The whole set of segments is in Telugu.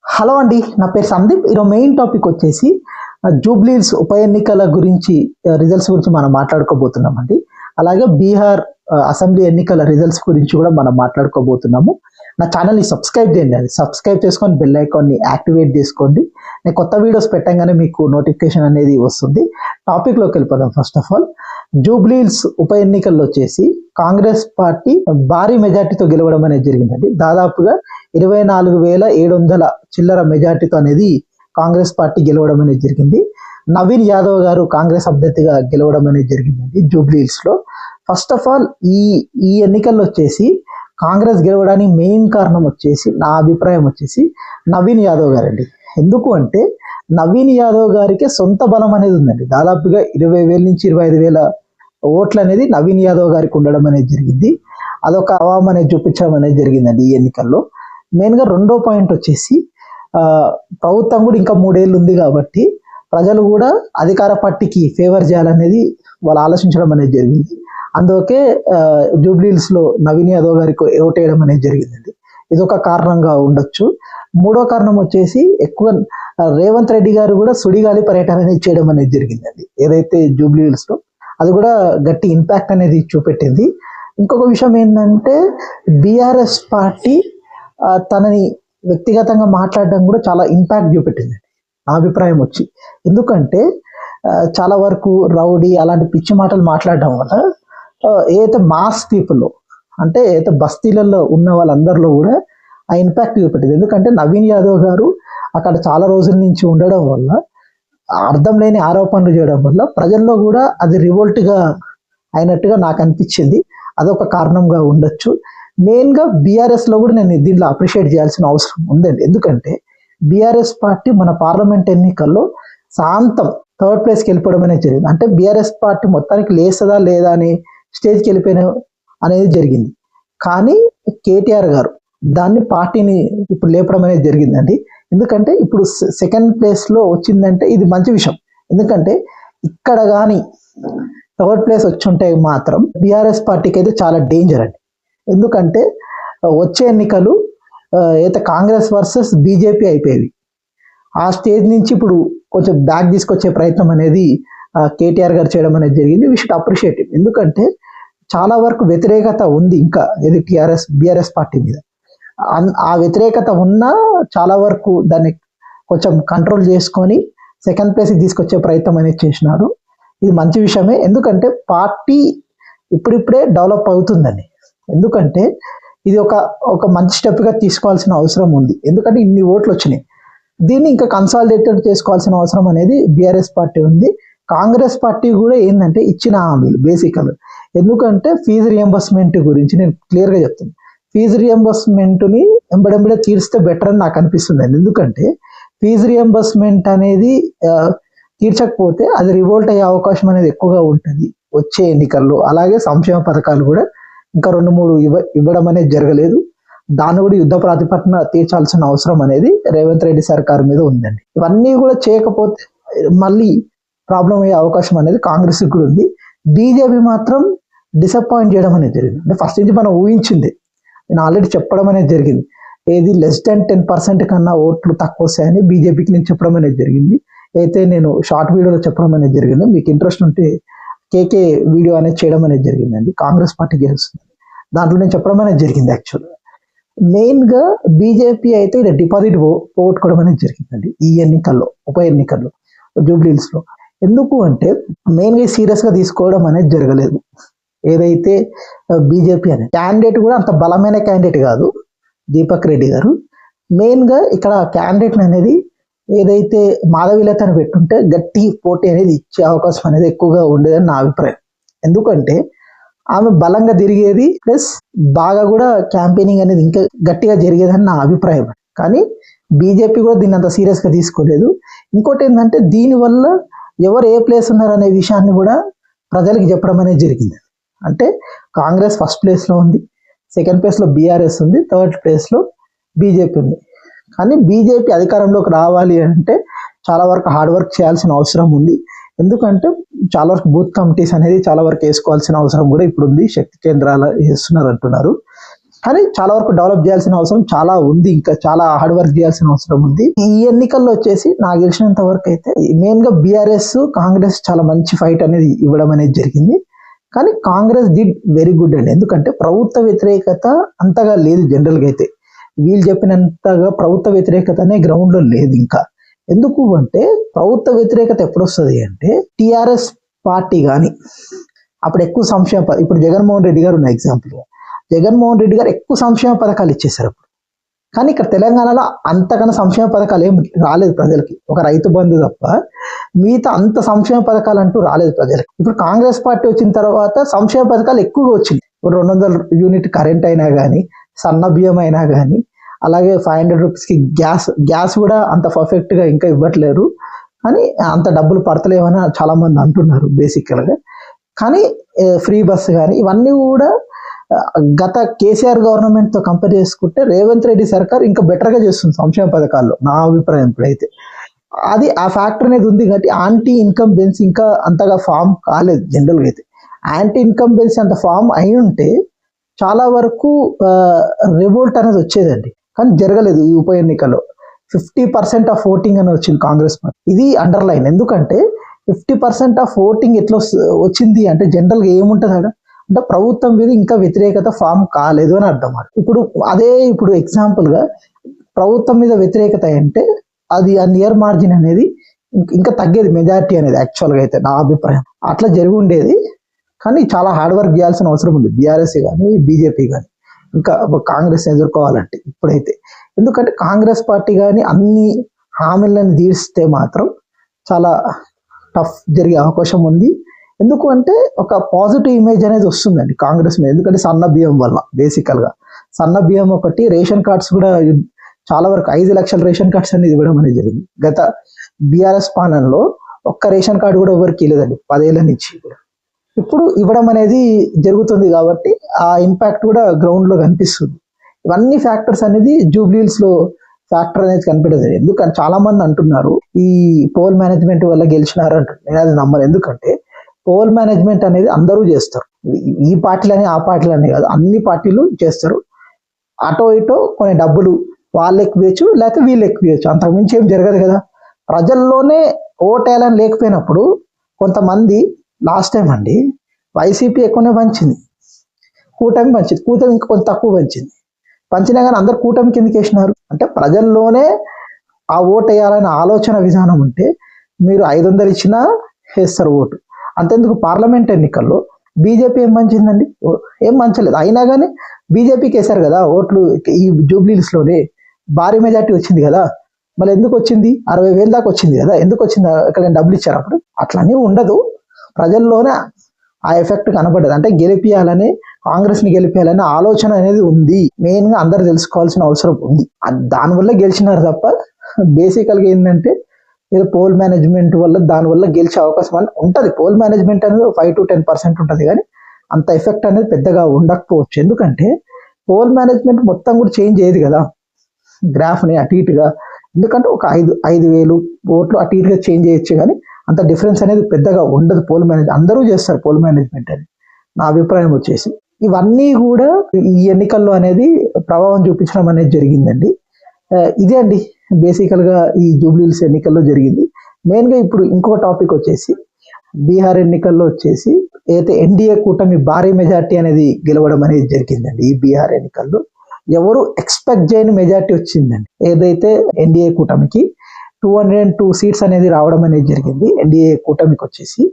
హలో అండి, నా పేరు సందీప్. ఈరోజు మెయిన్ టాపిక్ వచ్చేసి జూబ్లీహిల్స్ ఉప ఎన్నికల గురించి రిజల్ట్స్ గురించి మనం మాట్లాడుకోబోతున్నామండి. అలాగే బీహార్ అసెంబ్లీ ఎన్నికల రిజల్ట్స్ గురించి కూడా మనం మాట్లాడుకోబోతున్నాము. నా ఛానల్ని సబ్స్క్రైబ్ చేయండి, అది సబ్స్క్రైబ్ చేసుకొని బెల్ ఐకాన్ని యాక్టివేట్ చేసుకోండి. నేను కొత్త వీడియోస్ పెట్టగానే మీకు నోటిఫికేషన్ అనేది వస్తుంది. టాపిక్లోకి వెళ్ళిపోదాం. ఫస్ట్ ఆఫ్ ఆల్, జూబ్లీహిల్స్ ఉప ఎన్నికల్లో వచ్చేసి కాంగ్రెస్ పార్టీ భారీ మెజార్టీతో గెలవడం అనేది జరిగిందండి. దాదాపుగా 24,700 చిల్లర మెజార్టీతో అనేది కాంగ్రెస్ పార్టీ గెలవడం అనేది జరిగింది. నవీన్ యాదవ్ గారు కాంగ్రెస్ అభ్యర్థిగా గెలవడం అనేది జరిగిందండి జూబ్లీహిల్స్ లో. ఫస్ట్ ఆఫ్ ఆల్, ఈ ఎన్నికల్లో వచ్చేసి కాంగ్రెస్ గెలవడానికి మెయిన్ కారణం వచ్చేసి, నా అభిప్రాయం వచ్చేసి, నవీన్ యాదవ్ గారండి. ఎందుకు అంటే నవీన్ యాదవ్ గారికి సొంత బలం అనేది ఉందండి. దాదాపుగా 20,000 నుంచి 25,000 ఓట్లు అనేది నవీన్ యాదవ్ గారికి ఉండడం అనేది జరిగింది. అదొక అవామ్ అనేది చూపించడం అనేది జరిగిందండి ఈ ఎన్నికల్లో. మెయిన్గా రెండో పాయింట్ వచ్చేసి, ప్రభుత్వం కూడా ఇంకా 3 ఏళ్ళు ఉంది కాబట్టి ప్రజలు కూడా అధికార పార్టీకి ఫేవర్ చేయాలనేది వాళ్ళు ఆలోచించడం అనేది జరిగింది. అందుకే జూబ్లీహిల్స్ లో నవీన్ యాదవ్ గారికి ఓటేయడం అనేది జరిగిందండి. ఇది ఒక కారణంగా ఉండొచ్చు. మూడో కారణం వచ్చేసి, ఎక్కువ రేవంత్ రెడ్డి గారు కూడా సుడిగాలి పర్యటన అనేది చేయడం అనేది జరిగిందండి ఏదైతే జూబ్లీహిల్స్ లో. అది కూడా గట్టి ఇంపాక్ట్ అనేది చూపెట్టింది. ఇంకొక విషయం ఏంటంటే, బీఆర్ఎస్ పార్టీ తనని వ్యక్తిగతంగా మాట్లాడడం కూడా చాలా ఇంపాక్ట్ చూపెట్టింది నా అభిప్రాయం వచ్చి. ఎందుకంటే చాలా వరకు రౌడీ అలాంటి పిచ్చి మాటలు మాట్లాడడం వల్ల ఏదైతే మాస్ పీపుల్, అంటే ఏదైతే బస్తీలలో ఉన్న వాళ్ళందరిలో కూడా ఆ ఇంపాక్ట్ చూపెట్టింది. ఎందుకంటే నవీన్ యాదవ్ గారు అక్కడ చాలా రోజుల నుంచి ఉండడం వల్ల, అర్థం లేని ఆరోపణలు చేయడం వల్ల ప్రజల్లో కూడా అది రివోల్ట్గా అయినట్టుగా నాకు అనిపించింది. అదొక కారణంగా ఉండొచ్చు. మెయిన్గా బీఆర్ఎస్ లో కూడా నేను దీంట్లో అప్రిషియేట్ చేయాల్సిన అవసరం ఉందండి. ఎందుకంటే బీఆర్ఎస్ పార్టీ మన పార్లమెంట్ ఎన్నికల్లో శాంతం థర్డ్ ప్లేస్కి వెళ్ళిపోవడం అనేది జరిగింది. అంటే బీఆర్ఎస్ పార్టీ మొత్తానికి లేస్తుందా లేదా అని స్టేజ్కి వెళ్ళిపోయిన అనేది జరిగింది. కానీ కేటీఆర్ గారు దాన్ని పార్టీని ఇప్పుడు లేపడం అనేది జరిగిందండి. ఎందుకంటే ఇప్పుడు సెకండ్ ప్లేస్లో వచ్చిందంటే ఇది మంచి విషయం. ఎందుకంటే ఇక్కడ కానీ థర్డ్ ప్లేస్ వచ్చి ఉంటే మాత్రం బీఆర్ఎస్ పార్టీకి అయితే చాలా డేంజర్ అండి. ఎందుకంటే వచ్చే ఎన్నికలు అయితే కాంగ్రెస్ వర్సెస్ బీజేపీ అయిపోయేది. ఆ స్టేజ్ నుంచి ఇప్పుడు కొంచెం బ్యాక్ తీసుకొచ్చే ప్రయత్నం అనేది కేటీఆర్ గారు చేయడం అనేది జరిగింది. We should appreciate. ఎందుకంటే చాలా వరకు వ్యతిరేకత ఉంది ఇంకా ఏది బీఆర్ఎస్ పార్టీ మీద. ఆ వ్యతిరేకత ఉన్నా చాలా వరకు దాన్ని కొంచెం కంట్రోల్ చేసుకొని సెకండ్ ప్లేస్కి తీసుకొచ్చే ప్రయత్నం అనేది చేసినారు. ఇది మంచి విషయమే. ఎందుకంటే పార్టీ ఇప్పుడిప్పుడే డెవలప్ అవుతుందండి. ఎందుకంటే ఇది ఒక మంచి స్టెప్గా తీసుకోవాల్సిన అవసరం ఉంది. ఎందుకంటే ఇన్ని ఓట్లు వచ్చినాయి, దీన్ని ఇంకా కన్సాలిడేటెడ్ చేసుకోవాల్సిన అవసరం అనేది బీఆర్ఎస్ పార్టీ ఉంది. కాంగ్రెస్ పార్టీ కూడా ఏంటంటే ఇచ్చిన హామీలు బేసికల్. ఎందుకంటే ఫీజు రియంబర్స్మెంట్ గురించి నేను క్లియర్గా చెప్తాను. ఫీజు రియంబర్స్మెంట్ని ఎంబడెంబడే తీర్స్తే బెటర్ అని నాకు అనిపిస్తుంది. ఎందుకంటే ఫీజు రియంబర్స్మెంట్ అనేది తీర్చకపోతే అది రివోల్ట్ అయ్యే అవకాశం అనేది ఎక్కువగా ఉంటుంది వచ్చే ఎన్నికల్లో. అలాగే సంక్షేమ పథకాలు కూడా ఇంకా 2-3 ఇవ్వడం అనేది జరగలేదు. దాన్ని కూడా యుద్ధ ప్రాతిపదికన తీర్చాల్సిన అవసరం అనేది రేవంత్ రెడ్డి సర్కార్ మీద ఉందండి. ఇవన్నీ కూడా చేయకపోతే మళ్ళీ ప్రాబ్లం అయ్యే అవకాశం అనేది కాంగ్రెస్ కూడా ఉంది. బీజేపీ మాత్రం డిసప్పాయింట్ చేయడం అనేది జరిగింది. అంటే ఫస్ట్ నుంచి మనం ఊహించింది, నేను ఆల్రెడీ చెప్పడం అనేది జరిగింది, ఏది లెస్ దాన్ 10% కన్నా ఓట్లు తక్కువ వస్తాయని బీజేపీకి నేను చెప్పడం అనేది జరిగింది. అయితే నేను షార్ట్ వీడియోలో చెప్పడం అనేది జరిగింది. మీకు ఇంట్రెస్ట్ ఉంటే కేకే వీడియో అనేది చేయడం అనేది జరిగిందండి. కాంగ్రెస్ పార్టీ గెలుస్తుంది, దాంట్లో నేను చెప్పడం అనేది జరిగింది. యాక్చువల్గా మెయిన్గా బీజేపీ అయితే ఇక్కడ డిపాజిట్ పోగొట్టుకోవడం అనేది జరిగిందండి ఈ ఎన్నికల్లో, ఉప ఎన్నికల్లో జూబ్లీహిల్స్ లో. ఎందుకు అంటే మెయిన్గా సీరియస్గా తీసుకోవడం అనేది జరగలేదు. ఏదైతే బీజేపీ అనే క్యాండిడేట్ కూడా అంత బలమైన క్యాండిడేట్ కాదు దీపక్ రెడ్డి గారు. మెయిన్గా ఇక్కడ క్యాండిడేట్ అనేది ఏదైతే మాధవీలతను పెట్టుంటే గట్టి పోటీ అనేది ఇచ్చే అవకాశం అనేది ఎక్కువగా ఉండేదని నా అభిప్రాయం. ఎందుకంటే ఆమె బలంగా తిరిగేది, ప్లస్ బాగా కూడా క్యాంపెయినింగ్ అనేది ఇంకా గట్టిగా జరిగేదని నా అభిప్రాయం. కానీ బీజేపీ కూడా దీన్ని అంత సీరియస్గా తీసుకోలేదు. ఇంకోటి ఏంటంటే దీనివల్ల ఎవరు ఏ ప్లేస్ ఉన్నారు అనే విషయాన్ని కూడా ప్రజలకి చెప్పడం అనేది జరిగింది. అంటే కాంగ్రెస్ ఫస్ట్ ప్లేస్లో ఉంది, సెకండ్ ప్లేస్లో బీఆర్ఎస్ ఉంది, థర్డ్ ప్లేస్లో బీజేపీ ఉంది. కానీ బీజేపీ అధికారంలోకి రావాలి అంటే చాలా వరకు హార్డ్ వర్క్ చేయాల్సిన అవసరం ఉంది. ఎందుకంటే చాలా వరకు బూత్ కమిటీస్ అనేది చాలా వరకు వేసుకోవాల్సిన అవసరం కూడా ఇప్పుడు ఉంది. శక్తి కేంద్రాలు వేస్తున్నారు అంటున్నారు. కానీ చాలా వరకు డెవలప్ చేయాల్సిన అవసరం చాలా ఉంది, ఇంకా చాలా హార్డ్ వర్క్ చేయాల్సిన అవసరం ఉంది. ఈ ఎన్నికల్లో వచ్చేసి నాకు తెలిసినంత వరకు అయితే మెయిన్ గా బీఆర్ఎస్ కాంగ్రెస్ చాలా మంచి ఫైట్ అనేది ఇవ్వడం అనేది జరిగింది. కానీ కాంగ్రెస్ డిడ్ వెరీ గుడ్ అండి, ఎందుకంటే ప్రభుత్వ వ్యతిరేకత అంతగా లేదు. జనరల్ గా అయితే వీళ్ళు చెప్పినంతగా ప్రభుత్వ వ్యతిరేకత అనే గ్రౌండ్ లో లేదు. ఇంకా ఎందుకు అంటే ప్రభుత్వ వ్యతిరేకత ఎప్పుడు వస్తుంది అంటే టిఆర్ఎస్ పార్టీ కానీ అప్పుడు ఎక్కువ సంక్షేమ ఇప్పుడు జగన్మోహన్ రెడ్డి గారు ఉన్న ఎగ్జాంపుల్, జగన్మోహన్ రెడ్డి గారు ఎక్కువ సంక్షేమ పథకాలు ఇచ్చేశారు అప్పుడు. కానీ ఇక్కడ తెలంగాణలో అంతకన్నా సంక్షేమ పథకాలు ఏం రాలేదు ప్రజలకి, ఒక రైతు బంధు తప్ప మిగతా అంత సంక్షేమ పథకాలు అంటూ రాలేదు ప్రజలకి. ఇప్పుడు కాంగ్రెస్ పార్టీ వచ్చిన తర్వాత సంక్షేమ పథకాలు ఎక్కువగా వచ్చినాయి. ఇప్పుడు 200 యూనిట్ కరెంట్ అయినా కానీ, సన్న బియ్యం అయినా కానీ, అలాగే 500 రూపీస్కి గ్యాస్ కూడా అంత పర్ఫెక్ట్ గా ఇంకా ఇవ్వట్లేరు, కానీ అంత డబ్బులు పడతలేవని చాలా మంది అంటున్నారు బేసికల్గా. కానీ ఫ్రీ బస్ కానీ ఇవన్నీ కూడా గత కేసీఆర్ గవర్నమెంట్ తో కంపేర్ చేసుకుంటే రేవంత్ రెడ్డి సర్కార్ ఇంకా బెటర్ గా చేస్తుంది సంక్షేమ పథకాల్లో, నా అభిప్రాయం ఇప్పుడైతే. అది ఆ ఫ్యాక్టర్ అనేది ఉంది కాబట్టి యాంటీ ఇన్కంబెన్స్ ఇంకా అంతగా ఫామ్ కాలేదు. జనరల్గా అయితే యాంటీ ఇన్కంబెన్స్ అంత ఫామ్ అయి ఉంటే చాలా వరకు రివోల్ట్ అనేది వచ్చేదండి, కానీ జరగలేదు. ఈ ఉప ఎన్నికల్లో 50% ఆఫ్ ఓటింగ్ అని వచ్చింది కాంగ్రెస్ పార్టీ. ఇది అండర్లైన్, ఎందుకంటే 50% ఆఫ్ ఓటింగ్ ఎట్లా వచ్చింది అంటే జనరల్గా ఏముంటుంది అక్కడ అంటే ప్రభుత్వం మీద ఇంకా వ్యతిరేకత ఫామ్ కాలేదు అని అర్థం. ఇప్పుడు ఎగ్జాంపుల్ గా ప్రభుత్వం మీద వ్యతిరేకత అంటే అది ఆ నియర్ మార్జిన్ అనేది ఇంకా తగ్గేది, మెజారిటీ అనేది యాక్చువల్గా అయితే నా అభిప్రాయం అట్లా జరిగి ఉండేది. కానీ చాలా హార్డ్ వర్క్ చేయాల్సిన అవసరం ఉంది బీఆర్ఎస్ కానీ బీజేపీ కానీ ఇంకా కాంగ్రెస్ ఎదుర్కోవాలంటే ఇప్పుడైతే. ఎందుకంటే కాంగ్రెస్ పార్టీ కానీ అన్ని హామీలను తీర్చితే మాత్రం చాలా టఫ్ జరిగే అవకాశం ఉంది. ఎందుకు అంటే ఒక పాజిటివ్ ఇమేజ్ అనేది వస్తుందండి కాంగ్రెస్ మీద, ఎందుకంటే సన్న బియ్యం వల్ల. బేసికల్గా సన్న బియ్యం ఒకటి, రేషన్ కార్డ్స్ కూడా చాలా వరకు 5 లక్షల రేషన్ కార్డ్స్ అనేది ఇవ్వడం అనేది జరిగింది. గత బీఆర్ఎస్ పాలనలో ఒక్క రేషన్ కార్డు కూడా ఎవరికి లేదండి 10 ఏళ్ల నుంచి. ఇప్పుడు ఇవ్వడం అనేది జరుగుతుంది కాబట్టి ఆ ఇంపాక్ట్ కూడా గ్రౌండ్ లో కనిపిస్తుంది. ఇవన్నీ ఫ్యాక్టర్స్ అనేది జూబ్లీహిల్స్ లో ఫ్యాక్టర్ అనేది కనిపెట్టదు. ఎందుకంటే చాలా మంది అంటున్నారు ఈ పోల్ మేనేజ్మెంట్ వల్ల గెలిచినారు అంటారు. నేను అది నమ్మను, ఎందుకంటే పోల్ మేనేజ్మెంట్ అనేది అందరూ చేస్తారు. ఈ పార్టీలని ఆ పార్టీలని కాదు, అన్ని పార్టీలు చేస్తారు. అటో ఇటో కొన్ని డబ్బులు వాళ్ళు ఎక్కువేయచ్చు, లేకపోతే వీళ్ళు ఎక్కువేయచ్చు, అంతకుమించి ఏం జరగదు కదా. ప్రజల్లోనే ఓటేయాలని లేకపోయినప్పుడు కొంతమంది లాస్ట్ టైం అండి వైసీపీ ఎక్కువనే పంచింది, కూటమి పంచింది, కూటమి ఇంకా కొంత తక్కువ పంచినా కానీ అందరు కూటమి కిందకి వేసినారు. అంటే ప్రజల్లోనే ఆ ఓటు వేయాలనే ఆలోచన విధానం ఉంటే మీరు 500 ఇచ్చినా వేస్తారు ఓటు. అంతెందుకు పార్లమెంట్ ఎన్నికల్లో బీజేపీ ఏం మంచిందండి, ఏం మంచలేదు. అయినా కానీ బీజేపీకి వేశారు కదా ఓట్లు. ఈ జూబ్లీహిల్స్ లోనే భారీ మెజార్టీ వచ్చింది కదా, మళ్ళీ ఎందుకు వచ్చింది? 60,000 దాకా వచ్చింది కదా, ఎందుకు వచ్చింది? ఇక్కడ డబ్బులు ఇచ్చారు అప్పుడు. అట్లనే ఉండదు, ప్రజల్లోనే ఆ ఎఫెక్ట్ కనబడ్డది. అంటే గెలిపియాలని, కాంగ్రెస్ ని గెలిపేయాలనే ఆలోచన అనేది ఉంది. మెయిన్ గా అందరు తెలుసుకోవాల్సిన అవసరం ఉంది. దానివల్ల గెలిచినారు తప్ప బేసికల్ గా ఏంటంటే ఏదో పోల్ మేనేజ్మెంట్ వల్ల దానివల్ల గెలిచే అవకాశం అని ఉంటుంది. పోల్ మేనేజ్మెంట్ అనేది 5 to 10% ఉంటుంది, కానీ అంత ఎఫెక్ట్ అనేది పెద్దగా ఉండకపోవచ్చు. ఎందుకంటే పోల్ మేనేజ్మెంట్ మొత్తం కూడా చేంజ్ అయ్యేది కదా గ్రాఫ్ ని అటు ఇటుగా. ఎందుకంటే ఒక 5,000 ఓట్లు అటు ఇటుగా చేంజ్ చేయొచ్చు, కానీ అంత డిఫరెన్స్ అనేది పెద్దగా ఉండదు. పోల్ మేనేజ్మెంట్ అందరూ చేస్తారు పోల్ మేనేజ్మెంట్ అని నా అభిప్రాయం వచ్చేసి. ఇవన్నీ కూడా ఈ ఎన్నికల్లో అనేది ప్రభావం చూపించడం అనేది జరిగిందండి. ఇదే అండి బేసికల్ గా ఈ జూబ్లీహిల్స్ ఎన్నికల్లో జరిగింది. మెయిన్ గా ఇప్పుడు ఇంకో టాపిక్ వచ్చేసి బీహార్ ఎన్నికల్లో వచ్చేసి అయితే ఎన్డీఏ కూటమి భారీ మెజార్టీ అనేది గెలవడం అనేది జరిగిందండి. ఈ బీహార్ ఎన్నికల్లో ఎవరు ఎక్స్పెక్ట్ చేయని మెజార్టీ వచ్చిందండి. ఏదైతే ఎన్డీఏ కూటమికి 202 సీట్స్ అనేది రావడం అనేది జరిగింది ఎన్డీఏ కూటమికి వచ్చేసి.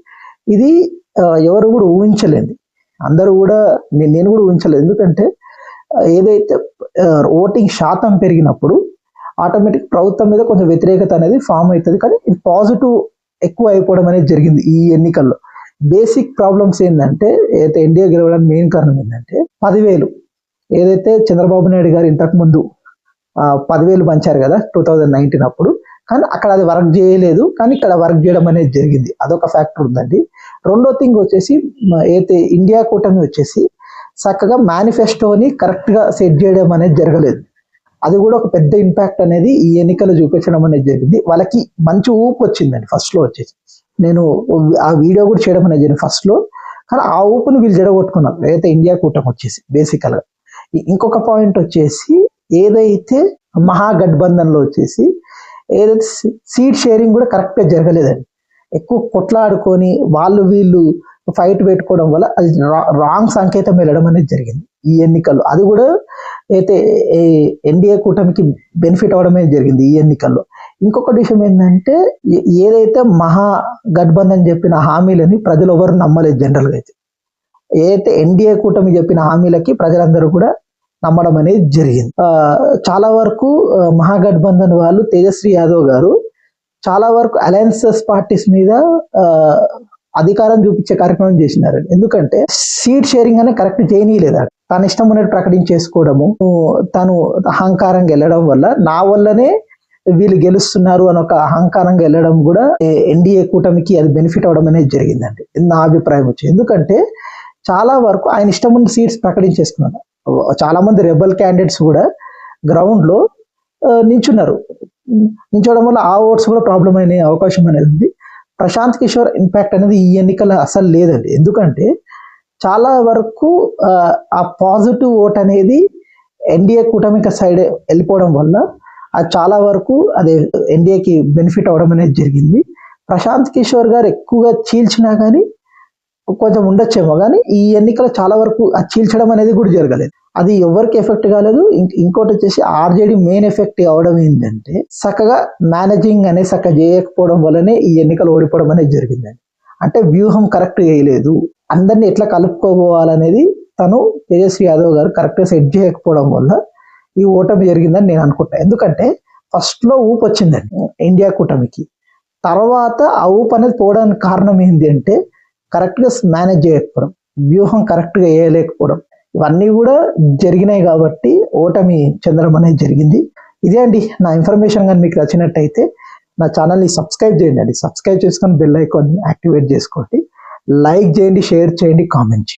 ఇది ఎవరు కూడా ఊహించలేదు, అందరూ కూడా, నేను కూడా ఊహించలేదు. ఎందుకంటే ఏదైతే ఓటింగ్ శాతం పెరిగినప్పుడు ఆటోమేటిక్ ప్రభుత్వం మీద కొంచెం వ్యతిరేకత అనేది ఫామ్ అవుతుంది, కానీ ఇది పాజిటివ్ ఎక్కువ అయిపోవడం అనేది జరిగింది ఈ ఎన్నికల్లో. బేసిక్ ప్రాబ్లమ్స్ ఏంటంటే ఏదైతే ఎన్డీఏ గెలవడానికి మెయిన్ కారణం ఏంటంటే 10,000 ఏదైతే చంద్రబాబు నాయుడు గారు ఇంతకు ముందు 10,000 పంచారు కదా 2019 అప్పుడు, కానీ అక్కడ అది వర్క్ చేయలేదు, కానీ ఇక్కడ వర్క్ చేయడం అనేది జరిగింది. అదొక ఫ్యాక్టర్ ఉందండి. రెండో థింగ్ వచ్చేసి అయితే ఇండియా కూటమి వచ్చేసి చక్కగా మేనిఫెస్టోని కరెక్ట్ గా సెట్ చేయడం అనేది జరగలేదు. అది కూడా ఒక పెద్ద ఇంపాక్ట్ అనేది ఈ ఎన్నికలు చూపించడం అనేది జరిగింది. వాళ్ళకి మంచి ఊపు వచ్చిందండి ఫస్ట్ లో వచ్చేసి. నేను ఆ వీడియో కూడా చేయడం అనేది జరిగింది ఫస్ట్ లో, కానీ ఆ ఊపుని వీళ్ళు జడగొట్టుకున్నారు అయితే ఇండియా కూటమి వచ్చేసి బేసికల్ గా. ఇంకొక పాయింట్ వచ్చేసి ఏదైతే మహాగఠబంధన్లో వచ్చేసి ఏదైతే సీట్ షేరింగ్ కూడా కరెక్ట్గా జరగలేదండి. ఎక్కువ కొట్లాడుకొని వాళ్ళు వీళ్ళు ఫైట్ పెట్టుకోవడం వల్ల అది రాంగ్ సంకేతం వెళ్ళడం అనేది జరిగింది ఈ ఎన్నికల్లో. అది కూడా అయితే ఎన్డీఏ కూటమికి బెనిఫిట్ అవడమే జరిగింది ఈ ఎన్నికల్లో. ఇంకొక విషయం ఏంటంటే ఏదైతే మహాగఠబంధన్ చెప్పిన హామీలని ప్రజలు ఎవరు నమ్మలేదు జనరల్గా అయితే. ఏదైతే ఎన్డీఏ కూటమి చెప్పిన హామీలకి ప్రజలందరూ కూడా నమ్మడం అనేది జరిగింది. చాలా వరకు మహాగఠబంధన్ వాళ్ళు తేజస్వి యాదవ్ గారు చాలా వరకు అలయన్సెస్ పార్టీస్ మీద అధికారం చూపించే కార్యక్రమం చేసినారు. ఎందుకంటే సీట్ షేరింగ్ అనేది కరెక్ట్ చేయనీయలేదు. తన ఇష్టం ఉన్నట్టు ప్రకటించేసుకోవడము, తను అహంకారంగా వెళ్ళడం వల్ల నా వల్లనే వీళ్ళు గెలుస్తున్నారు అని ఒక అహంకారంగా వెళ్ళడం కూడా ఎన్డీఏ కూటమికి అది బెనిఫిట్ అవడం అనేది జరిగిందండి నా అభిప్రాయం వచ్చి. ఎందుకంటే చాలా వరకు ఆయన ఇష్టం ఉన్న సీట్స్ ప్రకటించేసుకున్నారు. చాలా మంది రెబల్ క్యాండిడేట్స్ కూడా గ్రౌండ్ లో నించోవడం వల్ల ఆ ఓట్స్ కూడా ప్రాబ్లం అనే అవకాశం అనేది ఉంది. ప్రశాంత్ కిషోర్ ఇంపాక్ట్ అనేది ఈ ఎన్నికల అసలు లేదండి. ఎందుకంటే చాలా వరకు ఆ పాజిటివ్ ఓట్ అనేది ఎన్డీఏ కూటమిక సైడ్ వెళ్ళిపోవడం వల్ల అది చాలా వరకు అదే ఎన్డీఏకి బెనిఫిట్ అవడం అనేది జరిగింది. ప్రశాంత్ కిషోర్ గారు ఎక్కువగా చీల్చినా కానీ కొంచెం ఉండొచ్చేమో, కానీ ఈ ఎన్నికలు చాలా వరకు ఆ చీల్చడం అనేది కూడా జరగలేదు. అది ఎవరికి ఎఫెక్ట్ కాలేదు. ఇంకోటి వచ్చేసి ఆర్జేడీ మెయిన్ ఎఫెక్ట్ అవడం ఏంటంటే చక్కగా మేనేజింగ్ అనేది చక్కగా చేయకపోవడం వల్లనే ఈ ఎన్నికలు ఓడిపోవడం అనేది జరిగిందండి. అంటే వ్యూహం కరెక్ట్ చేయలేదు, అందరినీ ఎట్లా కలుపుకోవాలనేది తను తేజస్వి యాదవ్ గారు కరెక్ట్గా సెట్ చేయకపోవడం వల్ల ఈ ఓటమి జరిగిందని నేను అనుకుంటా. ఎందుకంటే ఫస్ట్ లో ఊపు వచ్చిందండి ఇండియా కూటమికి, తర్వాత ఆ ఊపు అనేది పోవడానికి కారణం ఏంటి అంటే కరెక్ట్గా మేనేజ్ చేయకపోవడం, వ్యూహం కరెక్ట్గా వేయలేకపోవడం, ఇవన్నీ కూడా జరిగినాయి కాబట్టి ఓటమి చెందడం అనేది జరిగింది. ఇదే అండి నా ఇన్ఫర్మేషన్. కానీ మీకు నచ్చినట్టయితే నా ఛానల్ని సబ్స్క్రైబ్ చేయండి. సబ్స్క్రైబ్ చేసుకొని బెల్ ఐకాన్ని యాక్టివేట్ చేసుకోండి. లైక్ చేయండి, షేర్ చేయండి, కామెంట్ చేయండి.